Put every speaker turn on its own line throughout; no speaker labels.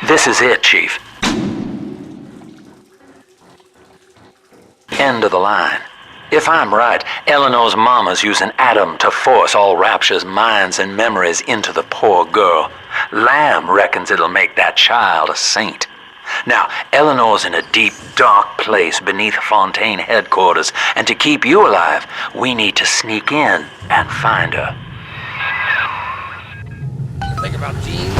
This is it, Chief. End of the line. If I'm right, Eleanor's mama's using Adam to force all Rapture's minds and memories into the poor girl. Lamb reckons it'll make that child a saint. Now, Eleanor's in a deep, dark place beneath Fontaine headquarters, and to keep you alive, we need to sneak in and find her.
Think about jeans.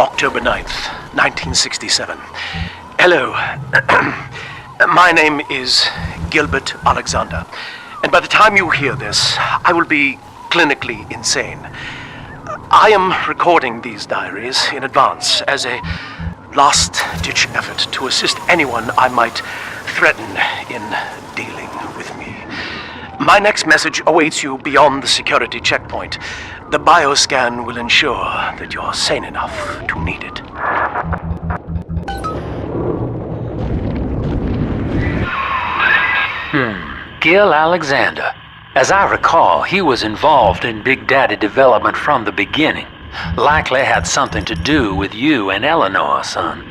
October 9th, 1967. Hello. My name is Gilbert Alexander, and by the time you hear this, I will be clinically insane. I am recording these diaries in advance as a last-ditch effort to assist anyone I might threaten in dealing with me. My next message awaits you beyond the security checkpoint. The bioscan will ensure that you're sane enough to need it.
Gil Alexander. As I recall, he was involved in Big Daddy development from the beginning. Likely had something to do with you and Eleanor, son.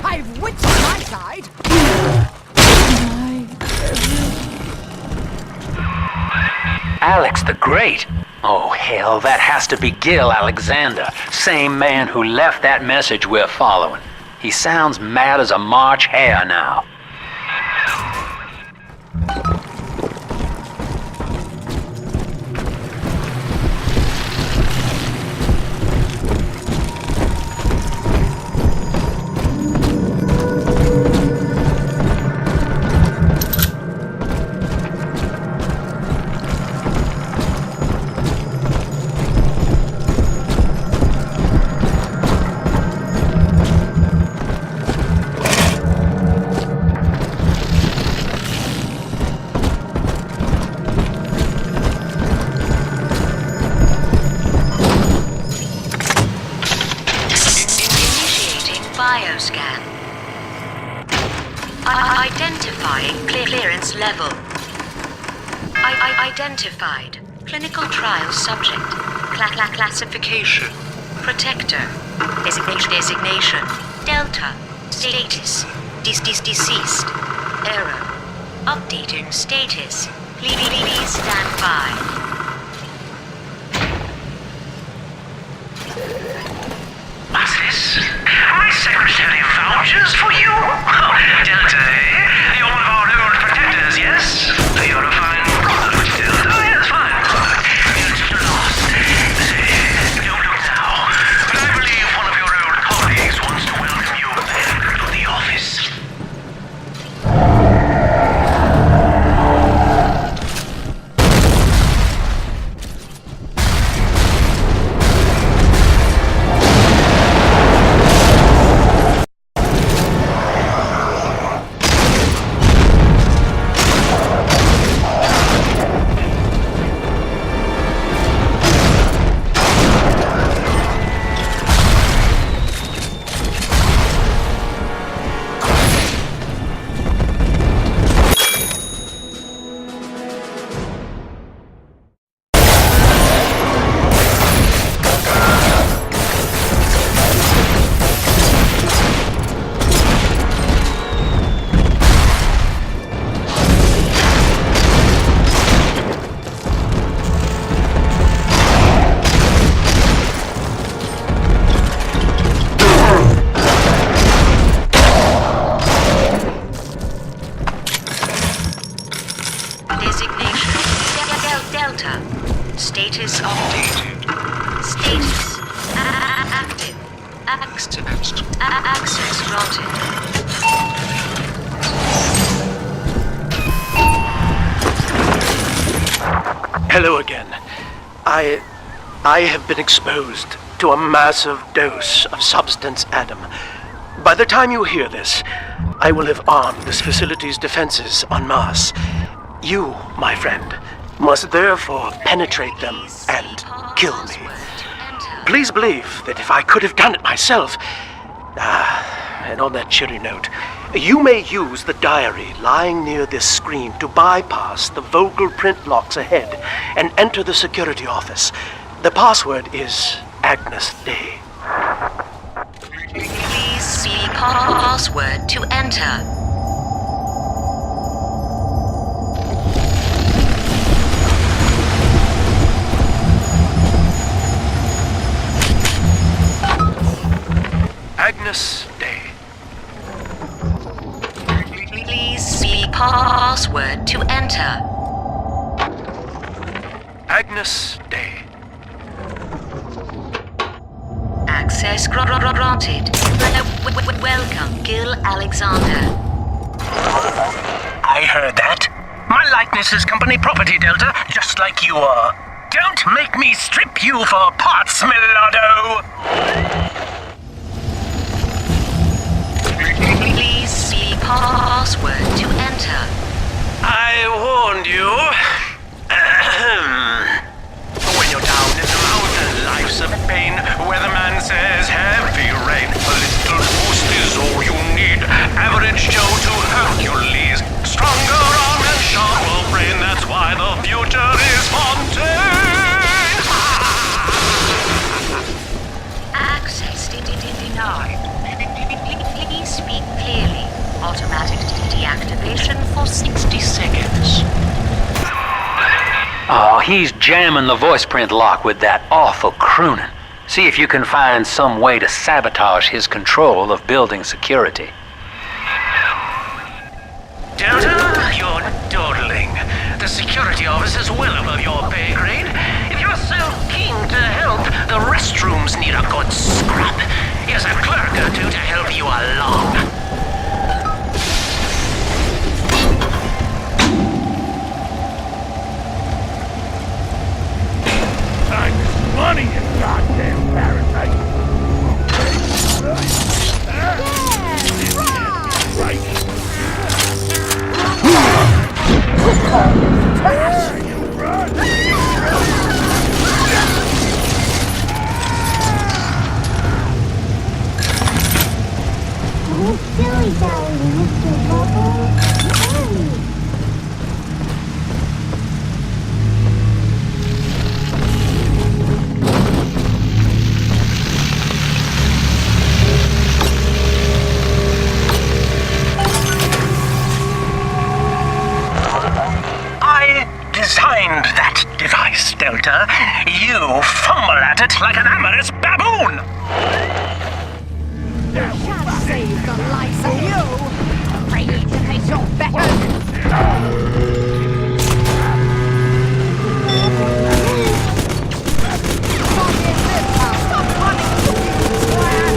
I've wits on my side.
Alex the Great? Oh, hell, that has to be Gil Alexander, same man who left that message we're following. He sounds mad as a March hare now.
bioscan. Identifying clearance level. Identified. Clinical trial subject. Classification. Protector. Designation. Delta. Status. Deceased. Error. Updating status. Please stand by.
What's this? My secretary vouchers for you? Delta, eh? You're one of our old protectors, yes? You're a fine product, Delta. Yes, fine product. You're just lost. Say, don't look now. But I believe one of your old colleagues wants to welcome you to the office.
Delta. Status updated. Status active. Access granted.
Hello again. I have been exposed to a massive dose of substance Adam. By the time you hear this, I will have armed this facility's defenses en masse. You, my friend, must therefore penetrate them and kill me. Please believe that if I could have done it myself... and on that cheery note, you may use the diary lying near this screen to bypass the vocal print locks ahead and enter the security office. The password is Agnes Day.
Please see password to enter.
Agnes Day.
Please see password to enter.
Agnes Day.
Access granted. Welcome, Gil Alexander.
I heard that. My likeness is company property, Delta, just like you are. Don't make me strip you for parts, Millardo!
Please see password to enter.
I warned you. When you're down in the mountain, life's a pain. Weatherman says heavy rain. A little boost is all you need. Average Joe to Hercules. Stronger arm and sharper brain. That's why the future is fontaine.
Access denied. Please speak clearly. Automatic deactivation for 60 seconds.
Oh, he's jamming the voice print lock with that awful crooning. See if you can find some way to sabotage his control of building security.
Delta, you're dawdling. The security office is well above your pay grade. If you're so keen to help, the restrooms need a good scrub. Here's a clerk or two to help you along.
Money, you goddamn parasite!
fumble at it like an amorous baboon!
Can't save the likes of you! Afraid to face your betters! Stop in this house! Stop running cookies, square!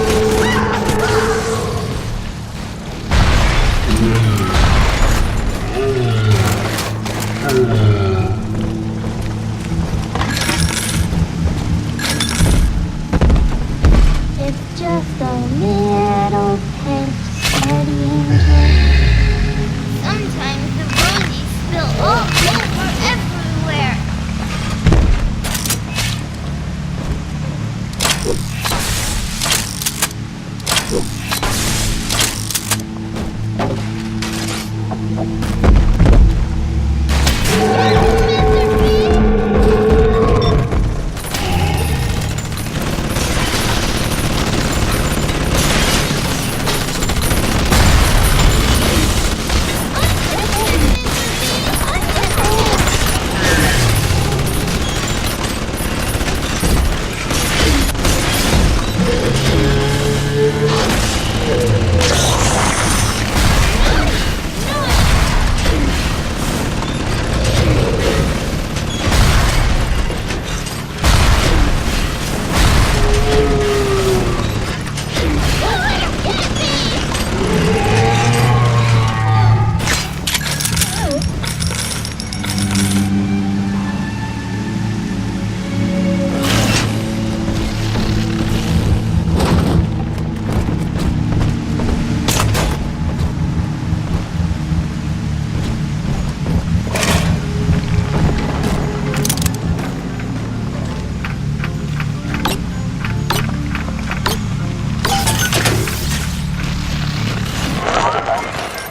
It's just a little pet steady angel. Sometimes the rosies spill all over everywhere.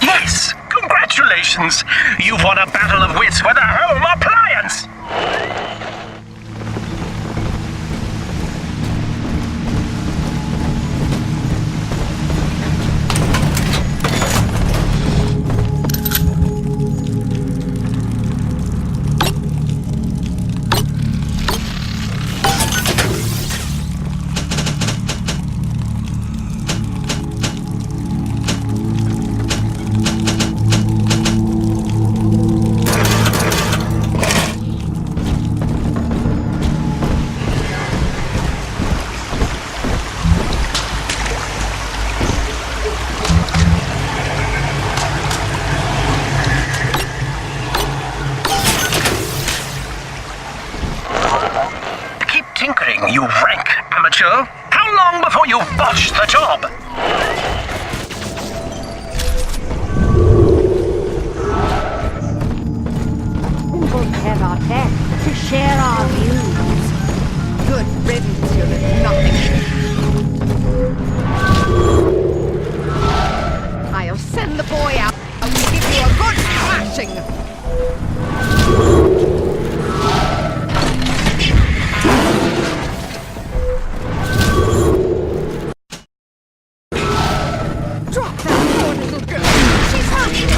Yes! Congratulations! You've won a battle of wits with a home appliance! Keep tinkering, you rank amateur. How long before you botch the job?
Simple tete-a-tete to share our views. Good riddance, you little nothing. I'll send the boy out and give you a good thrashing. Drop that poor little girl. She's hurting.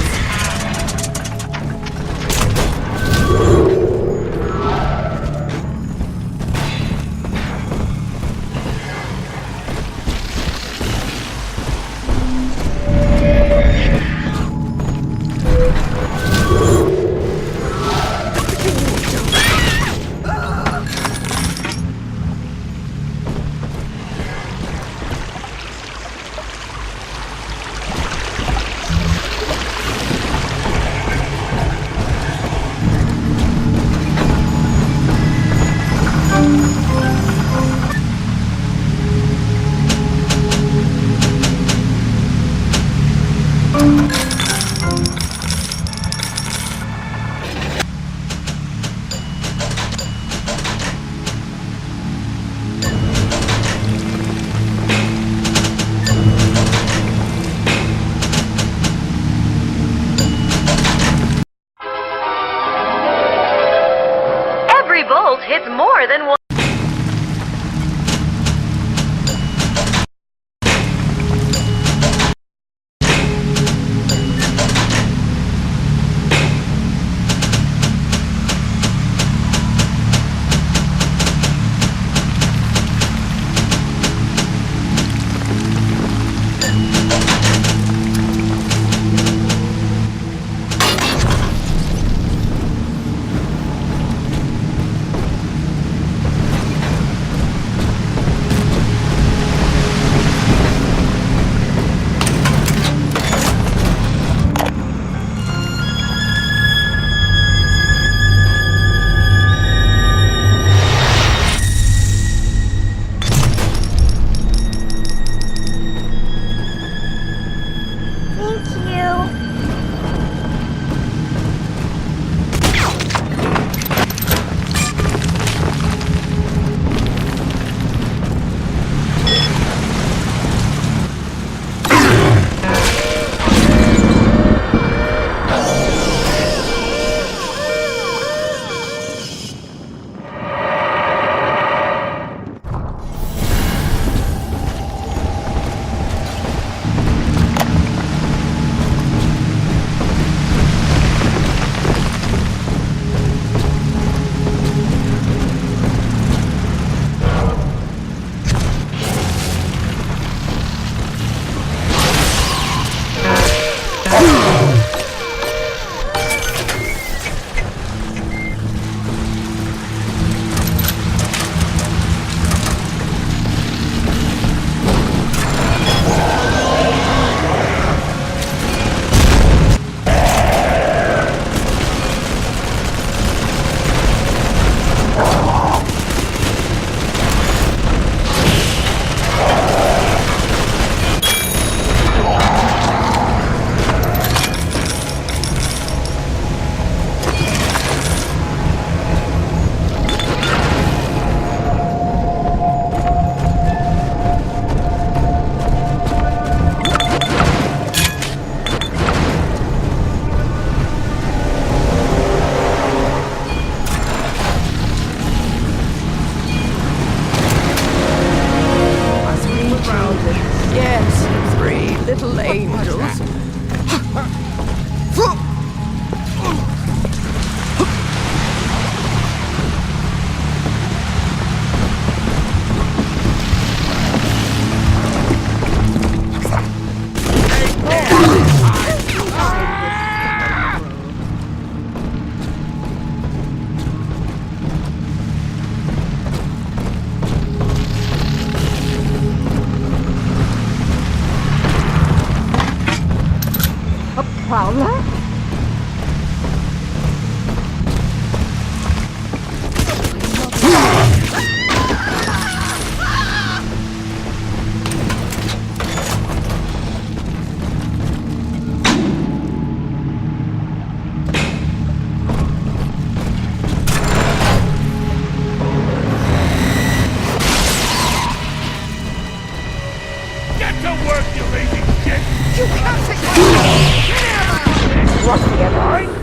Prowler?
Get to work, you lazy shit!
You can't take my Rusty, am I?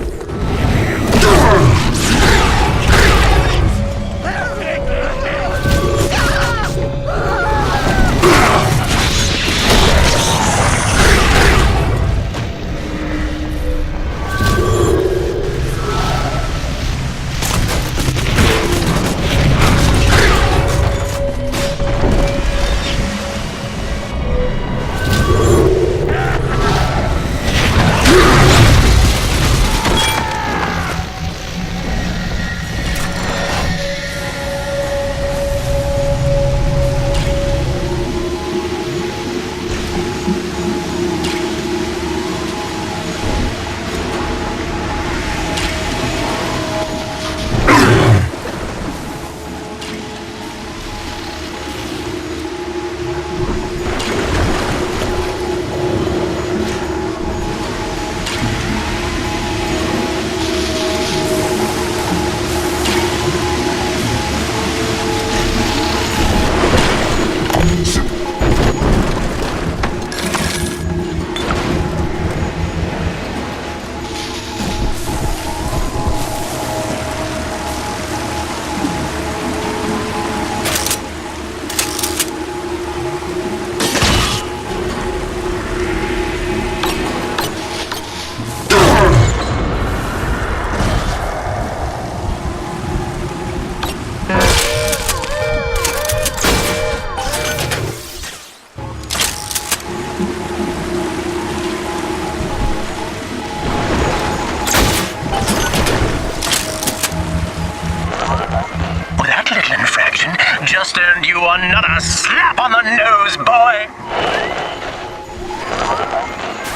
That little infraction just earned you another slap on the nose, boy!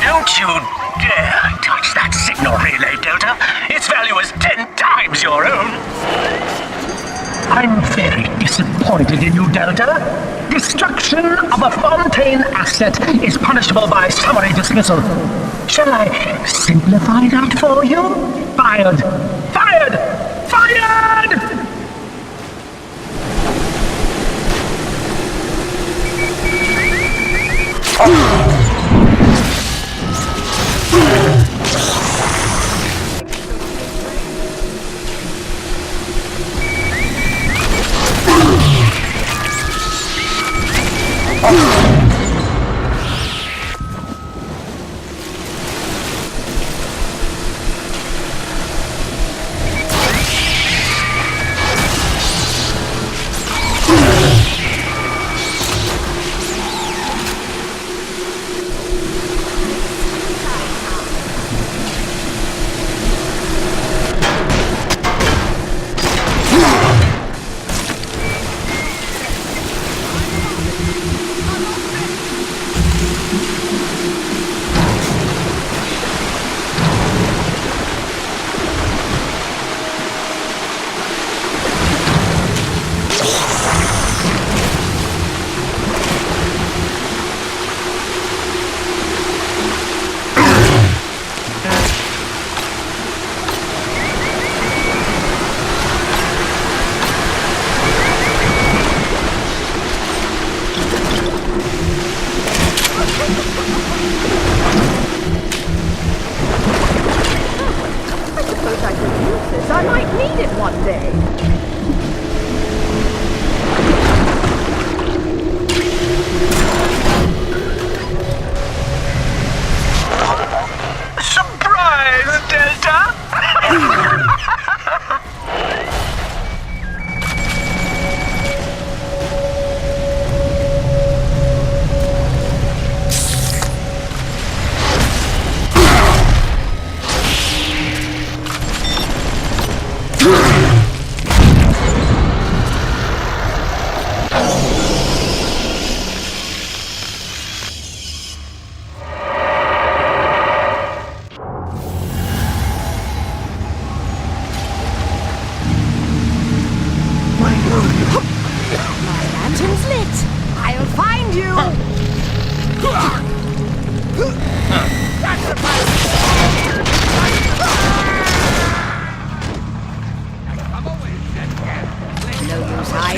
Don't you dare touch that signal relay, Delta! Its value is 10 times your own! I'm very disappointed in you, Delta. Destruction of a fontaine asset is punishable by summary dismissal. Shall I simplify that for you? Fired! Fired! Fired!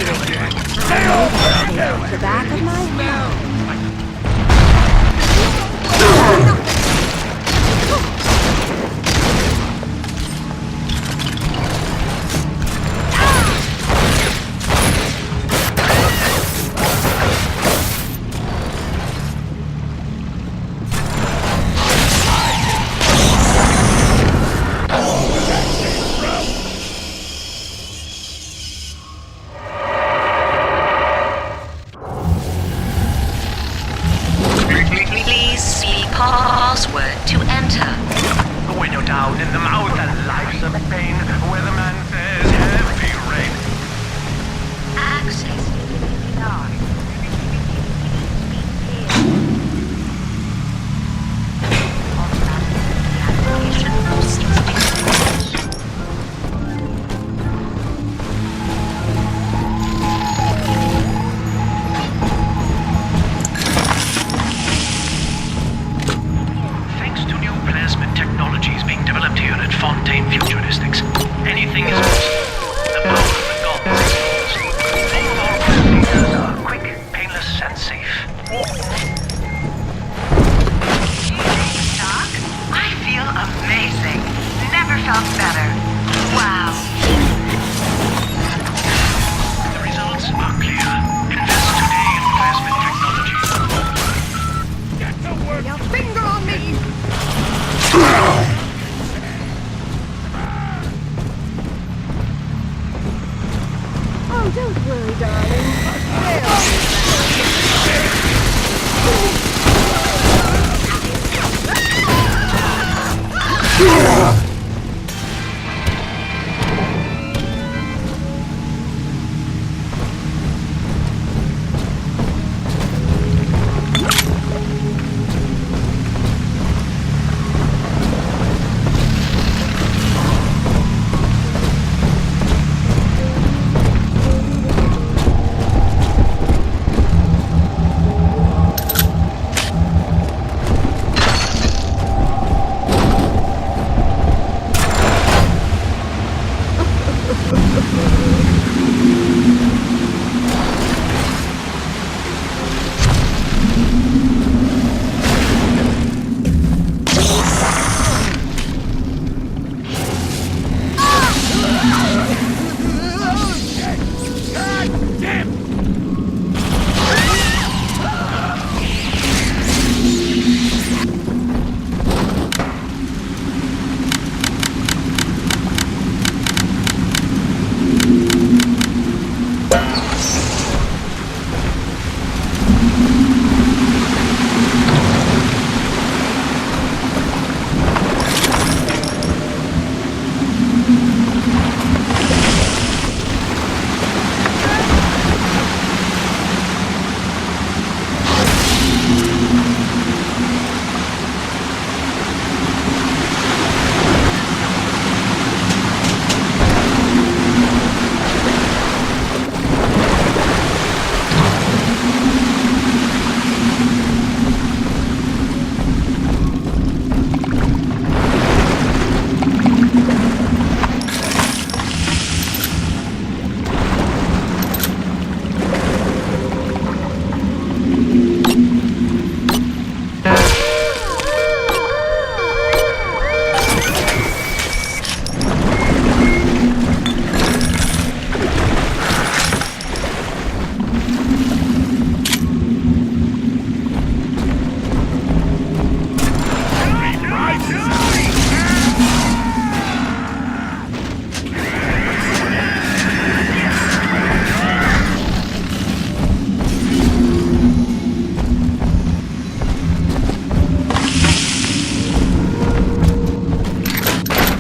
The back of my head.
Please see password to enter.
When you're down in the mouth and life's a pain, where the man says heavy rain.
Access denied. Application for 60 seconds.
Thanks to new plasmid technologies being developed here at Fontaine Futuristics, anything is possible. The power of the gods. All of our procedures are quick, painless, and safe.
Doc, I feel amazing. Never felt better. Wow.
The results are clear. Invest today in plasmid technology.
Get to work!
Your finger on me! Oh, don't worry, darling.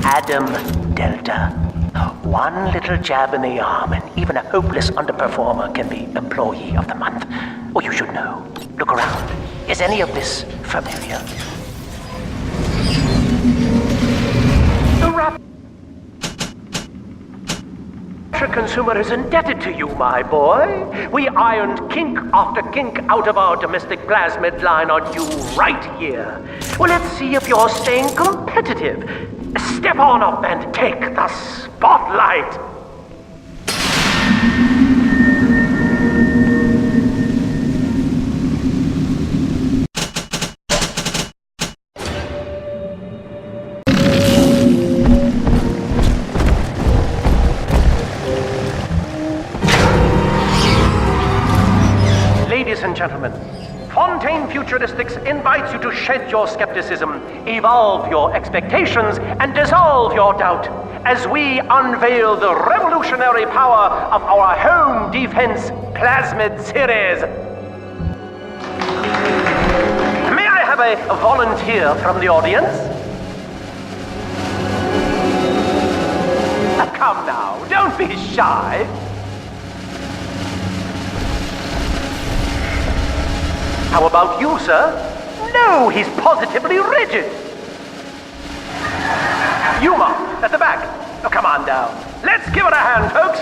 Adam Delta. One little jab in the arm, and even a hopeless underperformer can be Employee of the Month. Oh, you should know. Look around. Is any of this familiar? The Rapture consumer is indebted to you, my boy. We ironed kink after kink out of our domestic plasmid line on you right here. Well, let's see if you're staying competitive. Step on up and take the spotlight. and gentlemen, Fontaine Futuristics invites you to shed your skepticism, evolve your expectations, and dissolve your doubt as we unveil the revolutionary power of our home defense plasmid series. May I have a volunteer from the audience? Come now, don't be shy. How about you, sir? No, he's positively rigid. Yuma, at the back. Oh, come on down. Let's give it a hand, folks.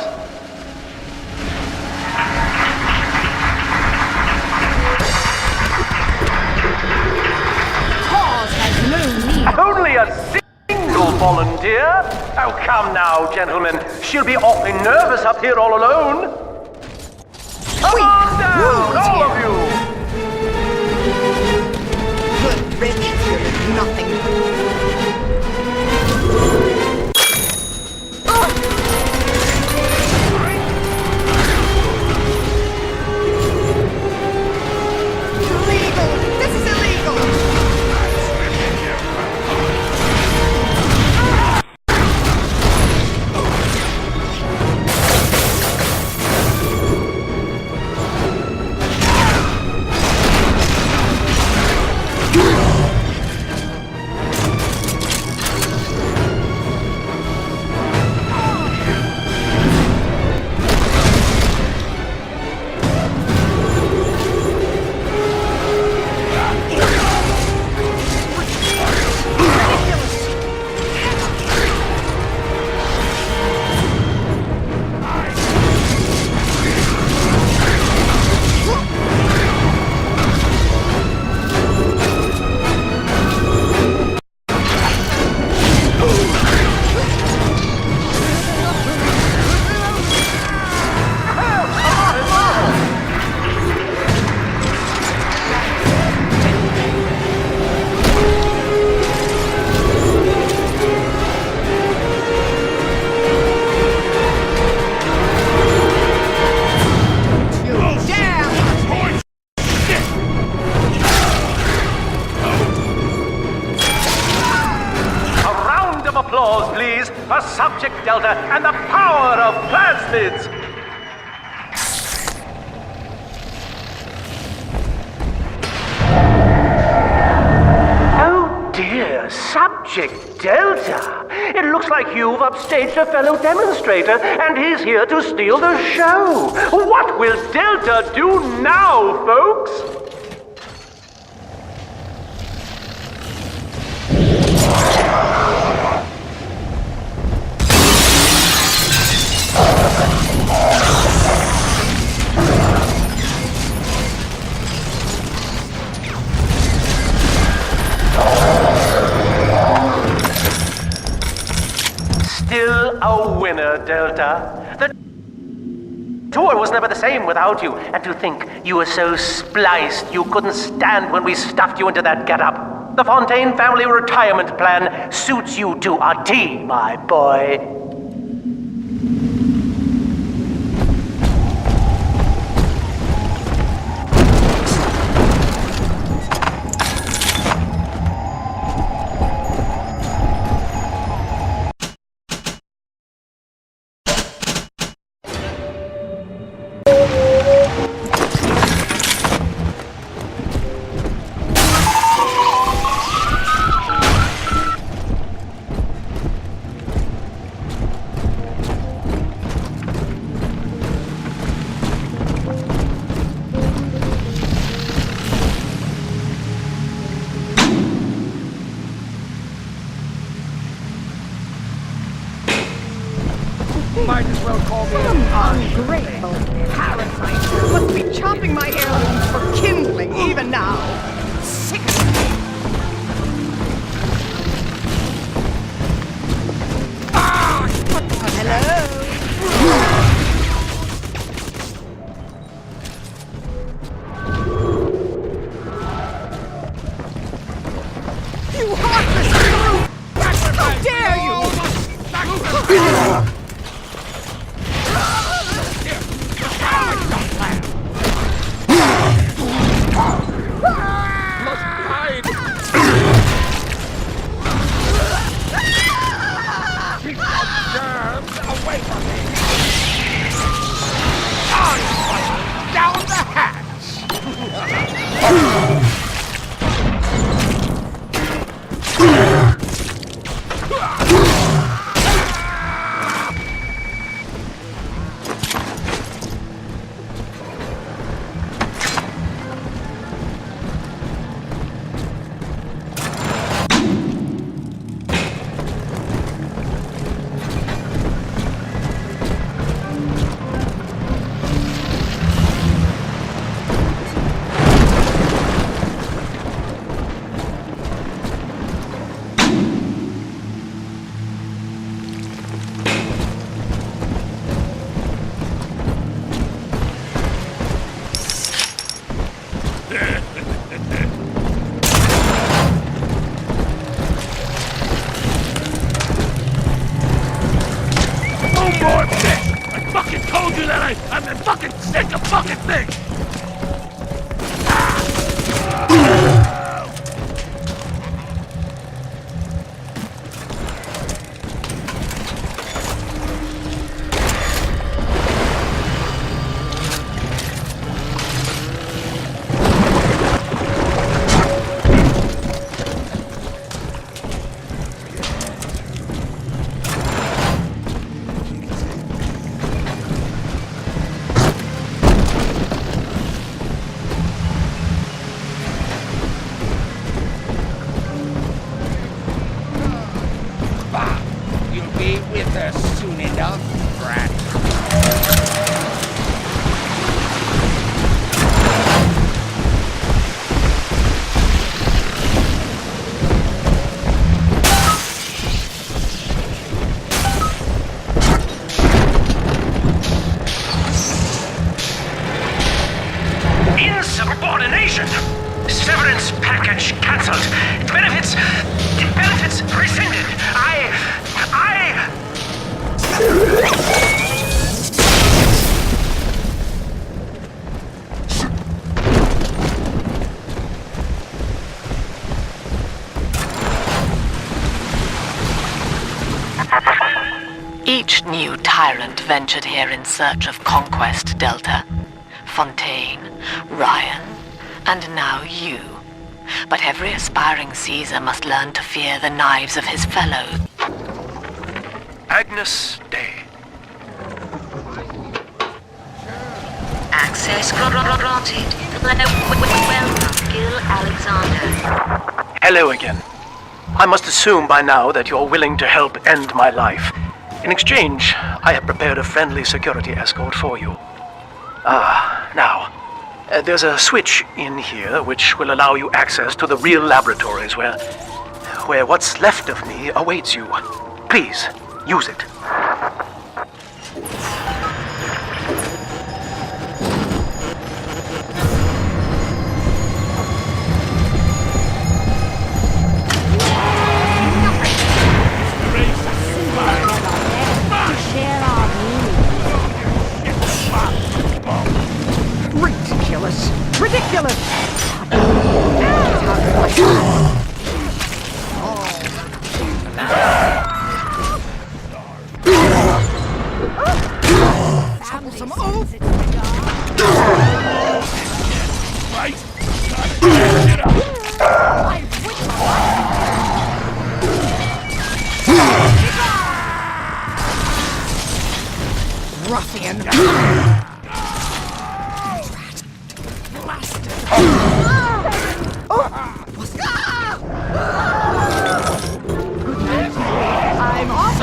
Cause has no need.
Only a single volunteer? Oh, come now, gentlemen. She'll be awfully nervous up here all alone. Come on down, all of you.
Good riddance, you're nothing. Illegal! This is illegal!
Applause, please, for Subject Delta and the power of plasmids! Oh dear, Subject Delta! It looks like you've upstaged a fellow demonstrator, and he's here to steal the show! What will Delta do now, folks? Still a winner, Delta. The tour was never the same without you, and to think you were so spliced you couldn't stand when we stuffed you into that getup. The Fontaine family retirement plan suits you to a T, my boy.
Might as well call me
Some ungrateful parasite must be chopping my heirlooms for kindling even now. Sick. Hello? You heartless brute! How dare you!
fucking thing!
You'll be with us soon enough, brat.
Insubordination! Severance package cancelled. Benefits rescinded.
Each new tyrant ventured here in search of conquest, Delta. Fontaine, Ryan, and now you. But every aspiring Caesar must learn to fear the knives of his fellows.
Agnes Day.
Access granted. Welcome, Gil Alexander.
Hello again. I must assume by now that you're willing to help end my life. In exchange, I have prepared a friendly security escort for you. Now, there's a switch in here which will allow you access to the real laboratories where what's left of me awaits you. Please, use it.
Share our views. Ridiculous! Troublesome oaf!
Right? Get up!
Ruffian! I'm off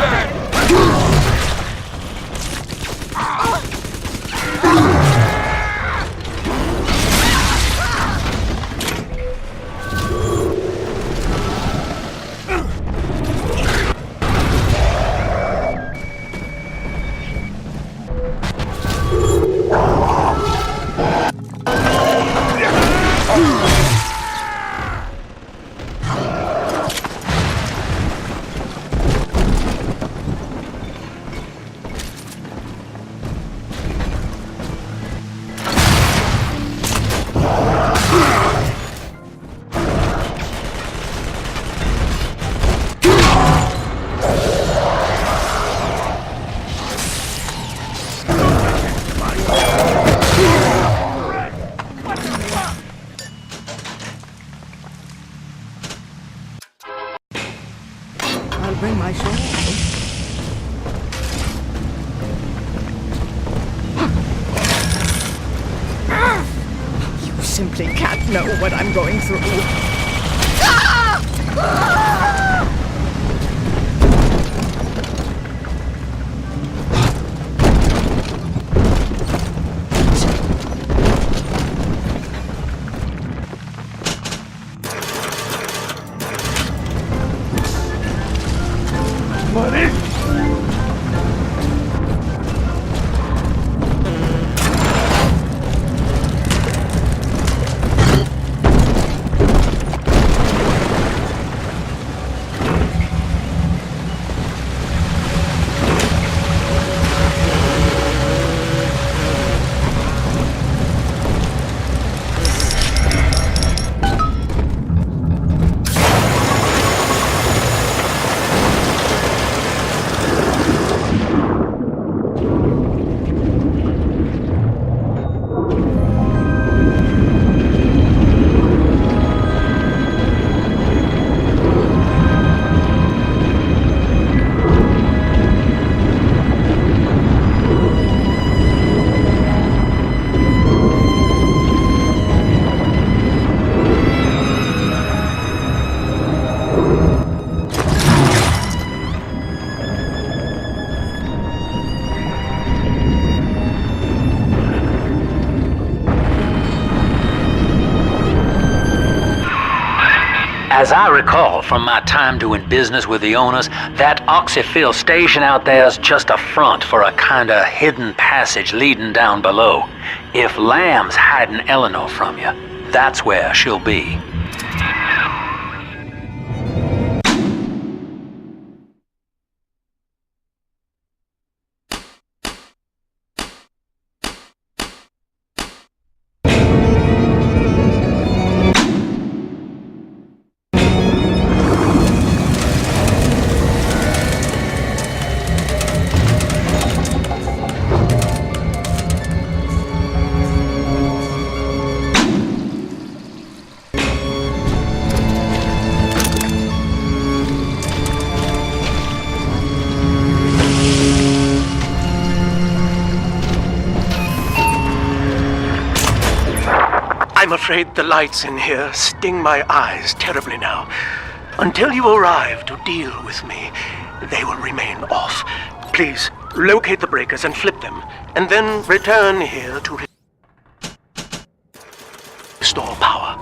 I'll bring my sword. You simply can't know what I'm going through.
As I recall from my time doing business with the owners, that oxyfill station out there's just a front for a kinda hidden passage leading down below. If Lamb's hiding Eleanor from you, that's where she'll be.
I'm afraid the lights in here sting my eyes terribly now. Until you arrive to deal with me, they will remain off. Please, locate the breakers and flip them, and then return here to restore power.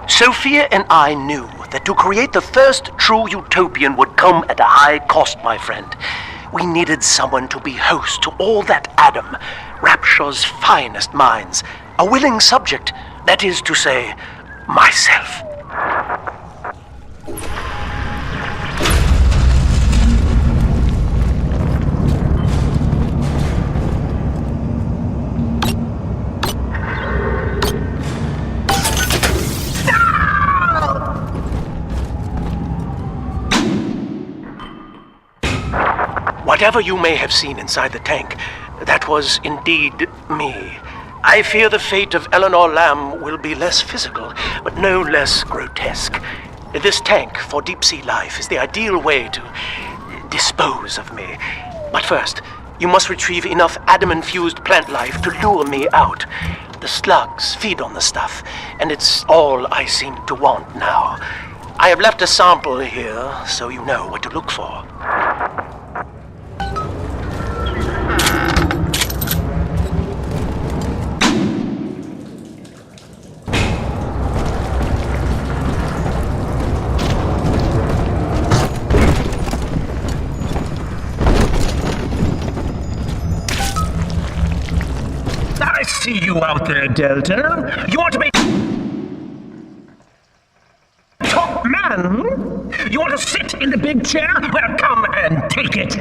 Sophia and I knew that to create the first true utopian would come at a high cost, my friend. We needed someone to be host to all that Adam, Rapture's finest minds. A willing subject, that is to say, myself. Whatever you may have seen inside the tank, that was indeed me. I fear the fate of Eleanor Lamb will be less physical, but no less grotesque. This tank for deep-sea life is the ideal way to dispose of me. But first, you must retrieve enough adamant-fused plant life to lure me out. The slugs feed on the stuff, and it's all I seem to want now. I have left a sample here, so you know what to look for.
I see you out there, Delta. You want to be top man? You want to sit in the big chair? Well, come and take it.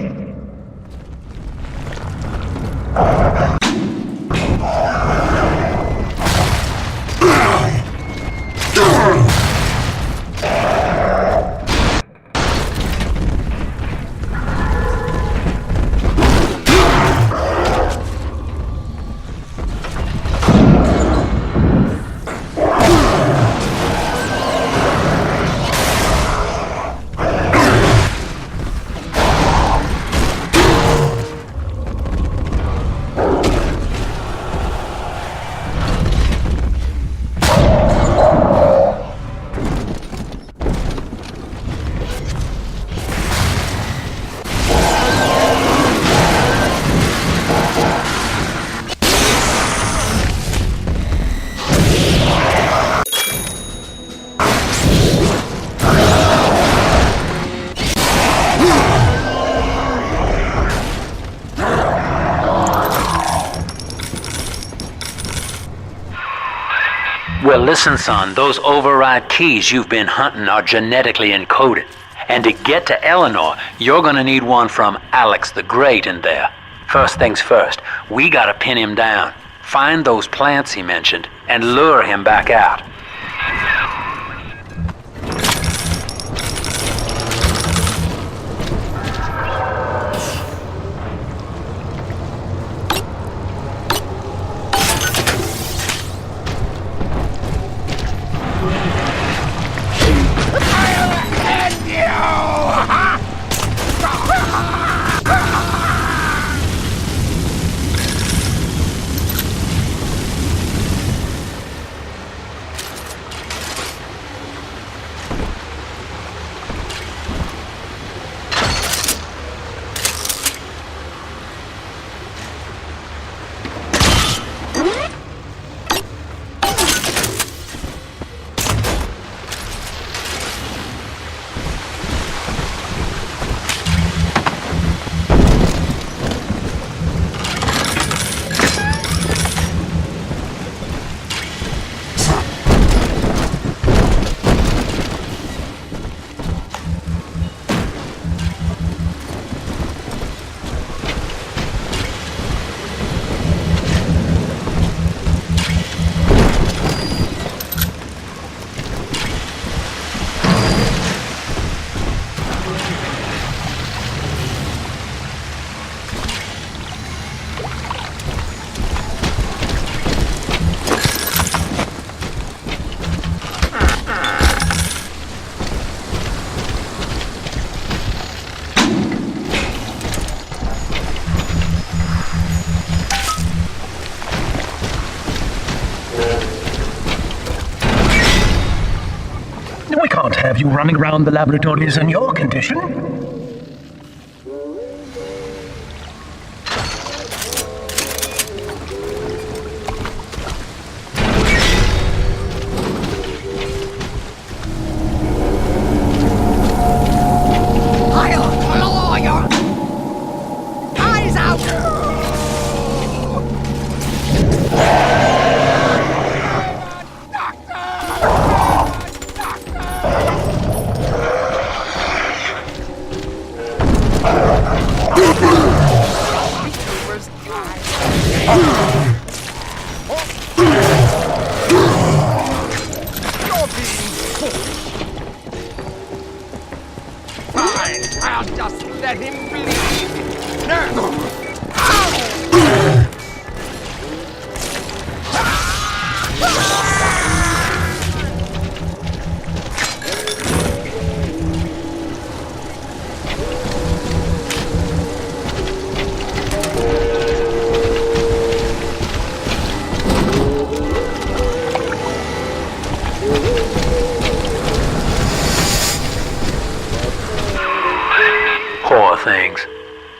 Well, listen, son, those override keys you've been hunting are genetically encoded. And to get to Eleanor, you're gonna need one from Alex the Great in there. First things first, we gotta pin him down. Find those plants he mentioned, and lure him back out.
We can't have you running around the laboratories in your condition.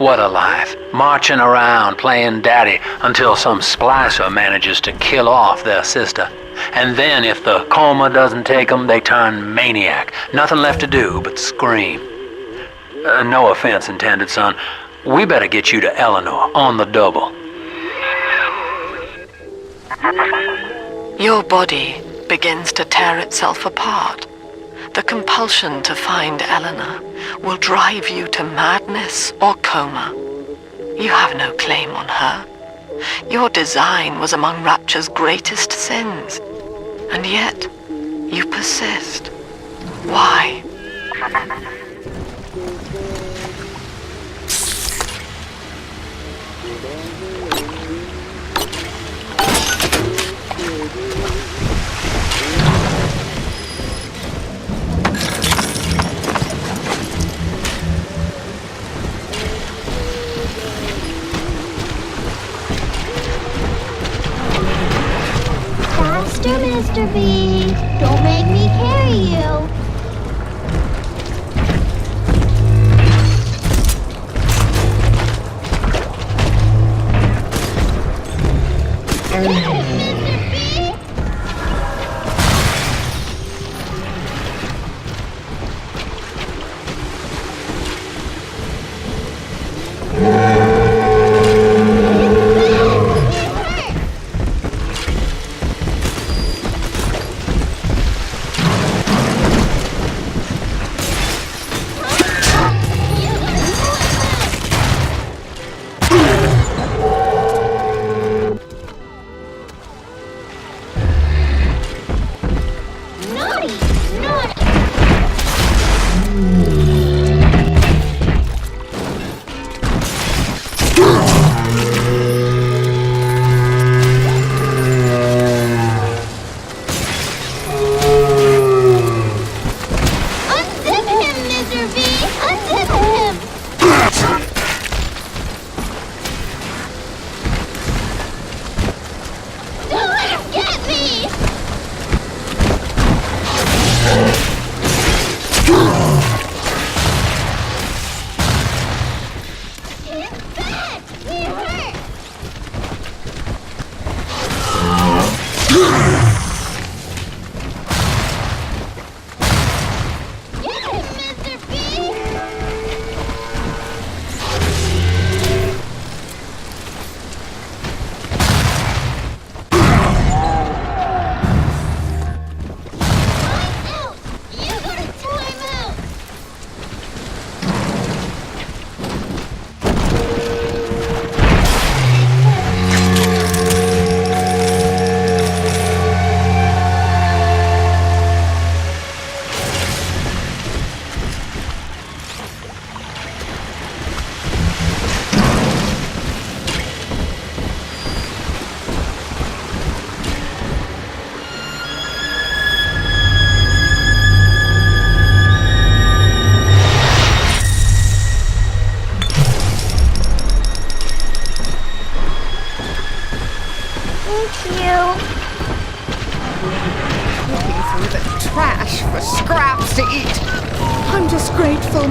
What a life. Marching around playing daddy until some splicer manages to kill off their sister. And then if the coma doesn't take them, they turn maniac. Nothing left to do but scream. No offense intended, son. We better get you to Eleanor on the double.
Your body begins to tear itself apart. The compulsion to find Eleanor will drive you to madness or coma. You have no claim on her. Your design was among Rapture's greatest sins. And yet, you persist. Why?
Faster, Mr. B. Don't make me carry you.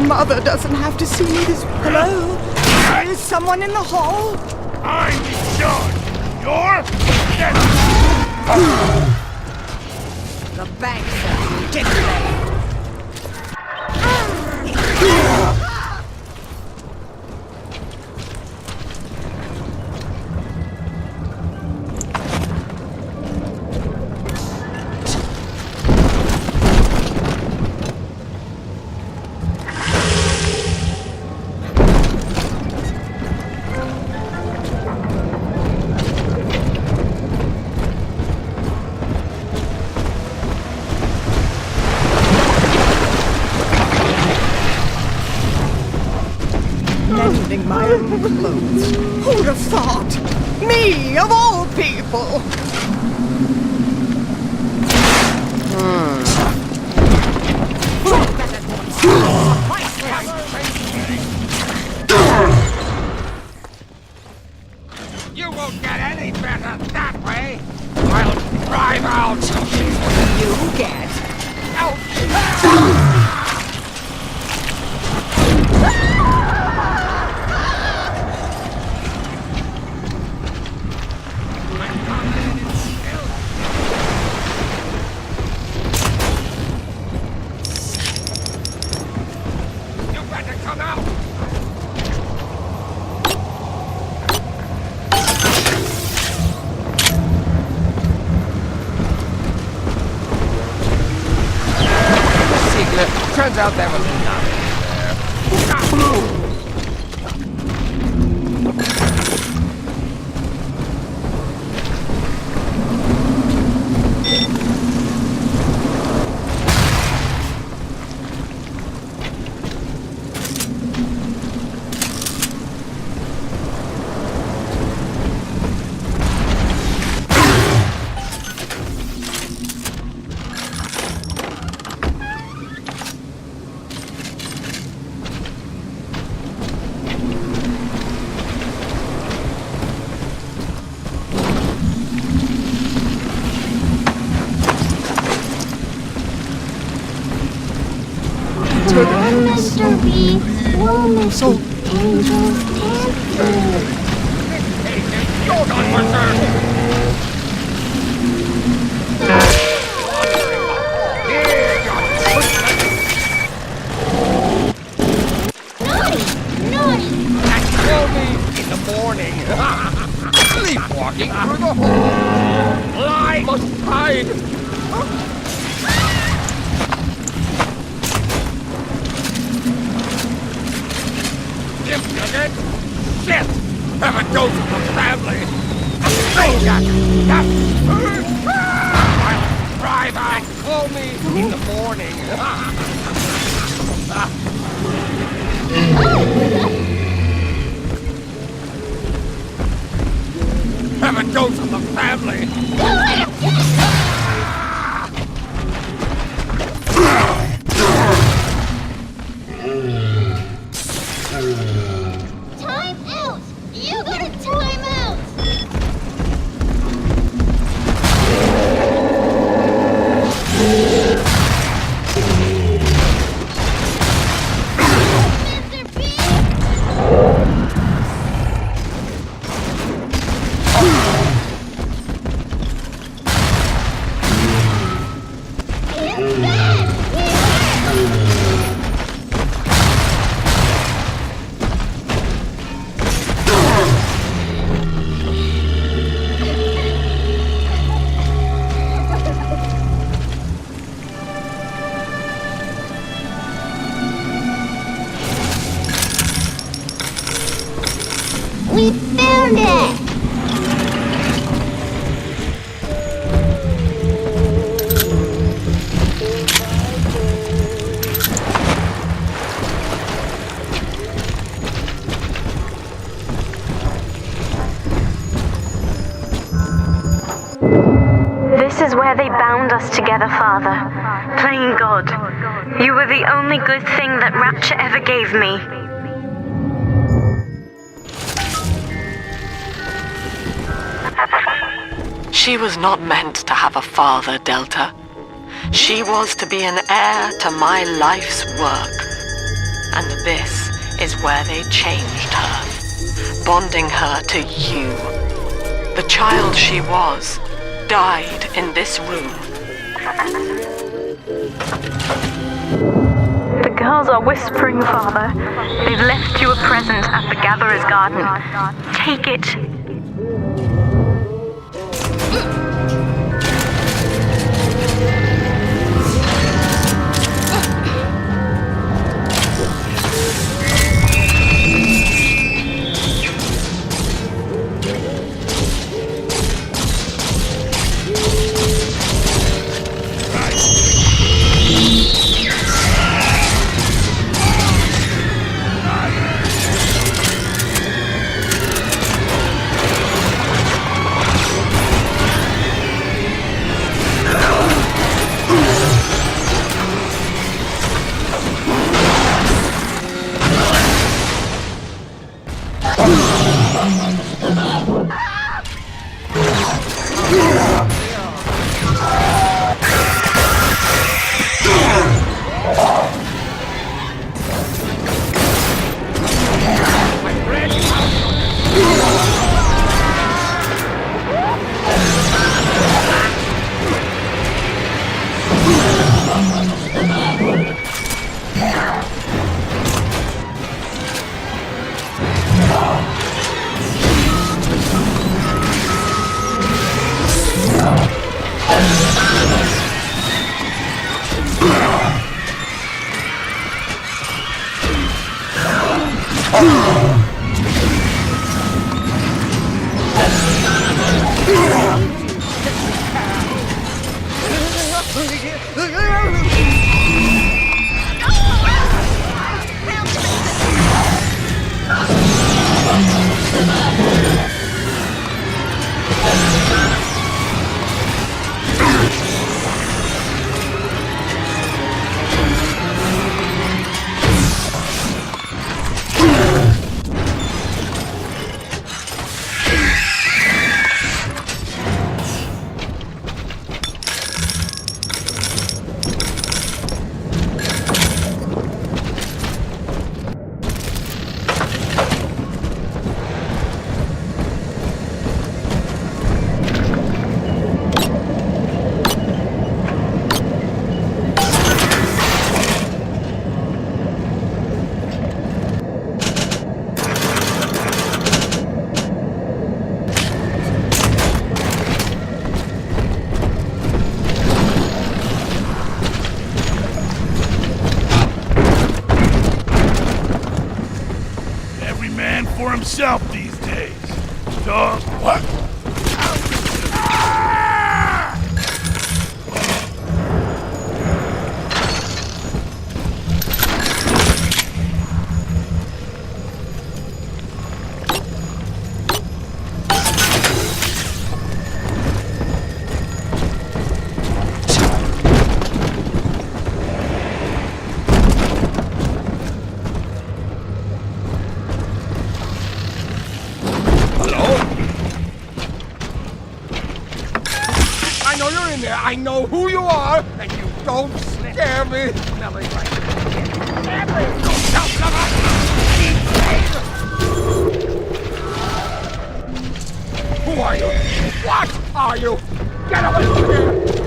Mother doesn't have to see this. Hello? Is someone in the hall?
I'm in charge. You're dead.
The bank said you didn't they? My own clothes. Who'd have thought? Me, of all people!
You won't get any better that way. I'll drive out.
You get
out. out there was nothing there.
Mr. B, we'll miss you. Angels dancing.
You're not concerned.
Naughty!
And call me in the morning. Sleepwalking through the hall. I must hide. Shit! Have a ghost of the family! Maniac! I'll drive out! Call me in the morning! Have a ghost of the family!
Time out! You got a time out! Mr. B! We found it!
This is where they bound us together, Father. Playing God. You were the only good thing that Rapture ever gave me.
She was not meant to have a father, Delta. She was to be an heir to my life's work. And this is where they changed her, bonding her to you. The child she was died in this room.
The girls are whispering, Father. They've left you a present at the Gatherer's Garden. Take it.
For himself these days. Dog, what?
I know who you are, and you don't scare me. Smelling like Who are you? What are you? Get away from here!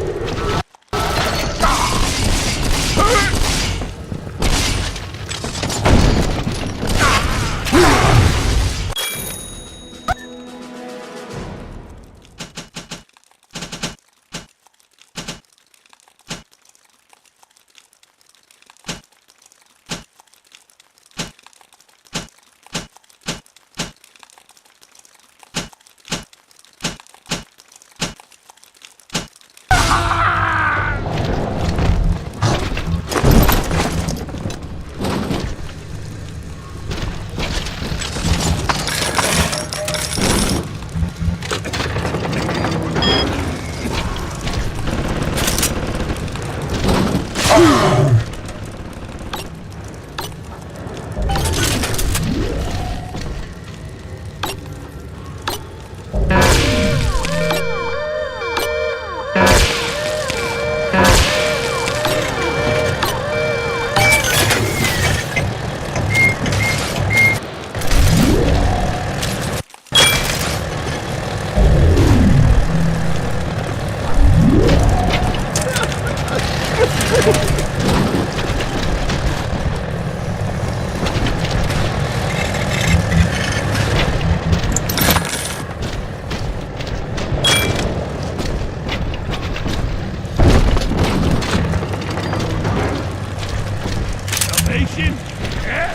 Salvation? Yeah.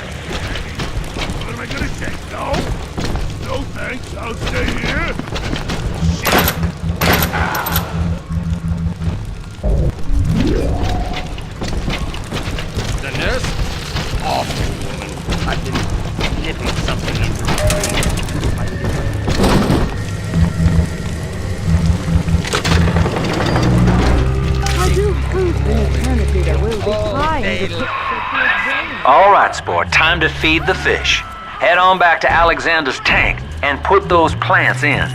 What am I gonna say? No? No thanks, I'll stay here. Shit. The nurse? Awful woman. I've been nipping something into her.
I do hope in eternity there will be time to
All right, sport, time to feed the fish. Head on back to Alexander's tank and put those plants in.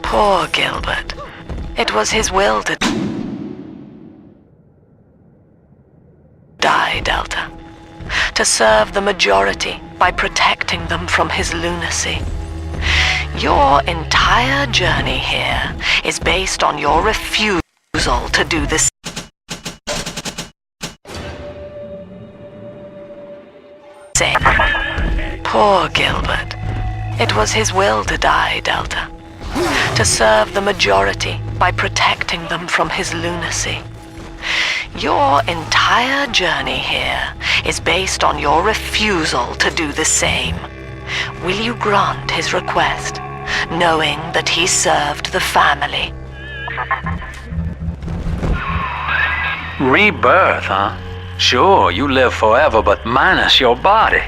Poor Gilbert. It was his will to die, Delta. To serve the majority by protecting them from his lunacy. Your entire journey here is based on your refusal to do this. Same. Poor Gilbert. It was his will to die, Delta. To serve the majority by protecting them from his lunacy. Your entire journey here is based on your refusal to do the same. Will you grant his request, knowing that he served the family?
Rebirth, huh? Sure, you live forever, but minus your body.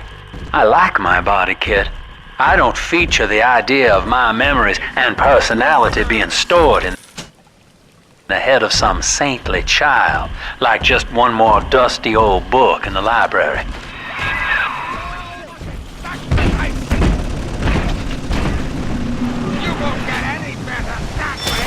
I like my body, kid. I don't feature the idea of my memories and personality being stored in the head of some saintly child, like just one more dusty old book in the library.
You won't get any better that way!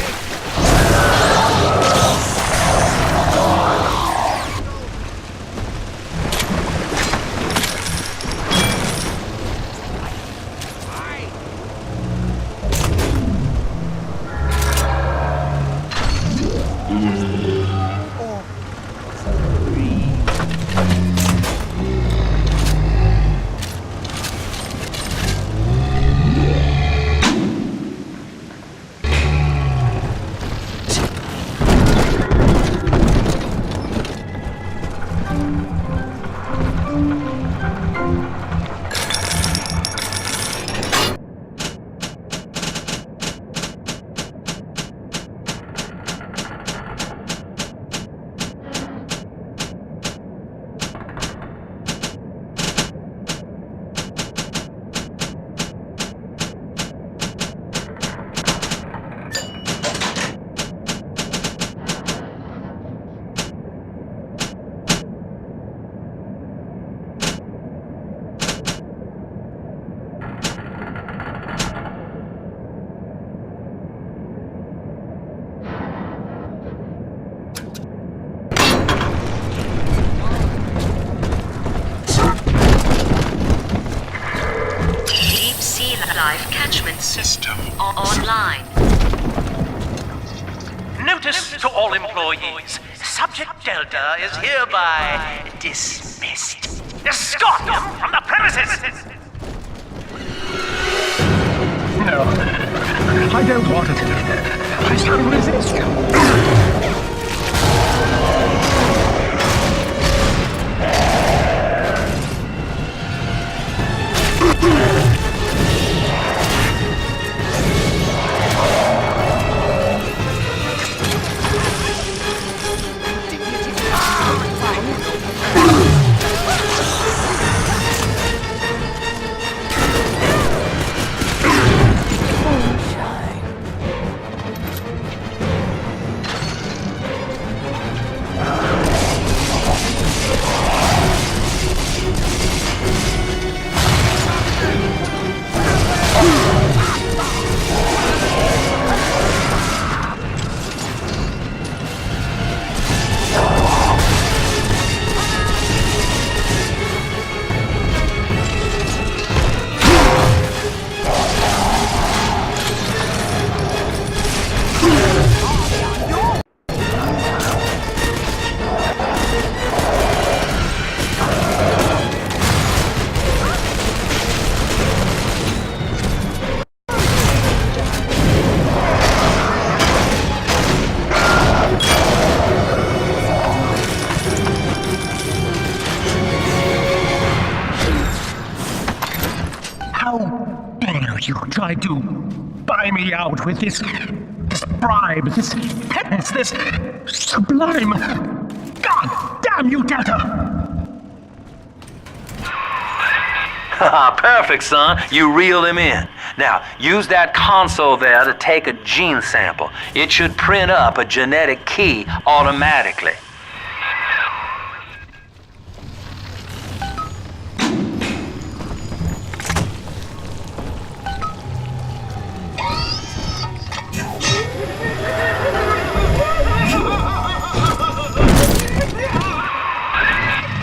Life catchment system online.
Notice to all employees. Subject Delta is hereby dismissed. Escort him from the premises! No, I don't want it. I shall resist you. You tried to buy me out with this bribe, this penance, this sublime... God damn you, Delta!
Perfect, son. You reeled him in. Now, use that console there to take a gene sample. It should print up a genetic key automatically.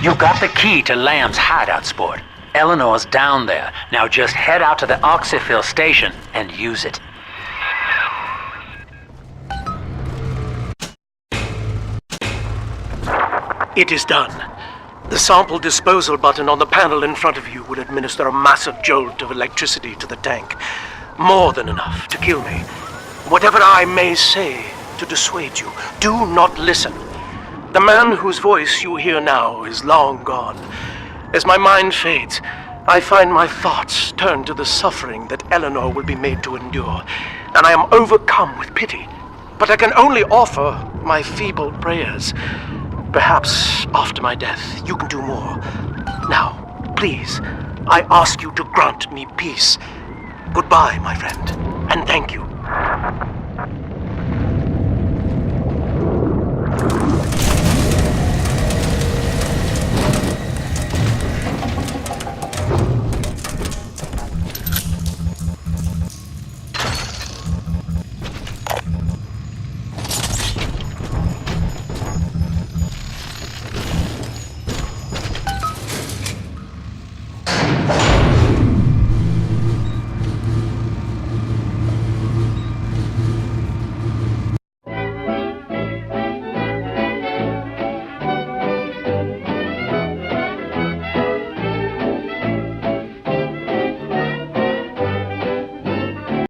You got the key to Lamb's hideout, sport. Eleanor's down there. Now just head out to the oxyfill station and use it.
It is done. The sample disposal button on the panel in front of you will administer a massive jolt of electricity to the tank. More than enough to kill me. Whatever I may say to dissuade you, do not listen. The man whose voice you hear now is long gone. As my mind fades, I find my thoughts turn to the suffering that Eleanor will be made to endure, and I am overcome with pity. But I can only offer my feeble prayers. Perhaps after my death, you can do more. Now, please, I ask you to grant me peace. Goodbye, my friend, and thank you.